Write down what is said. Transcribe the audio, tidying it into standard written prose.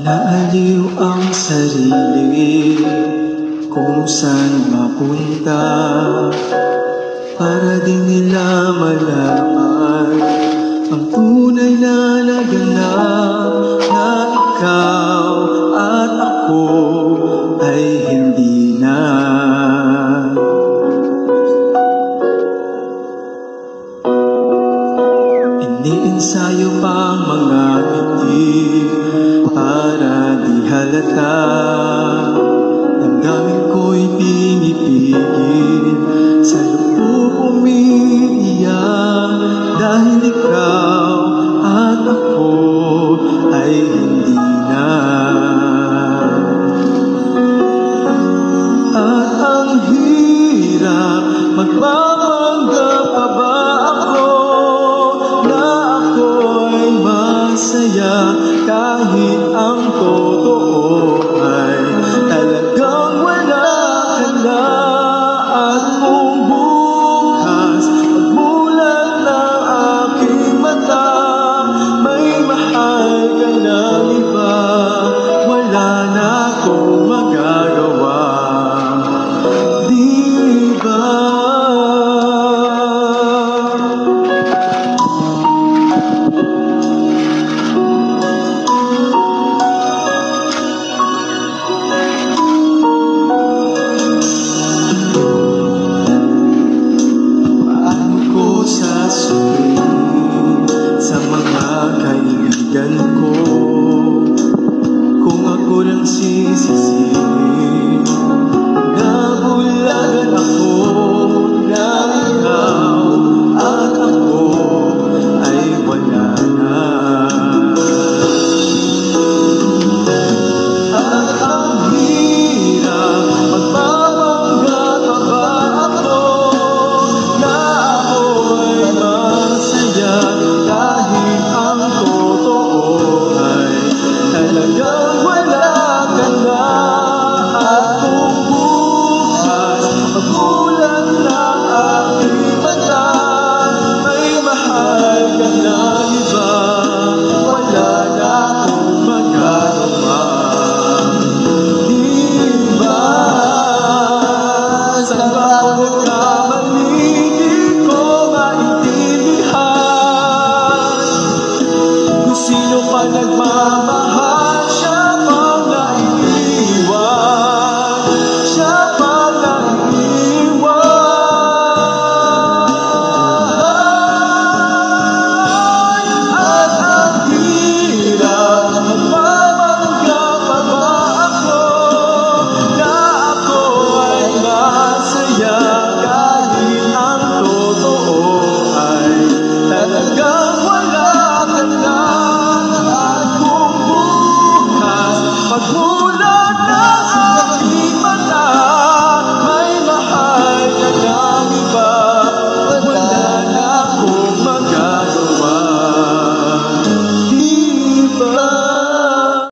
Naaliw ang sarili kung saan mapunta, para din nila malaman ang tunay na naganap, na ikaw at ako ay hindi na. Iniensayo pa ang mga ngiti para di halata. Damdamin ko'y pinipigil, sa loob umiiyak dahil ikaw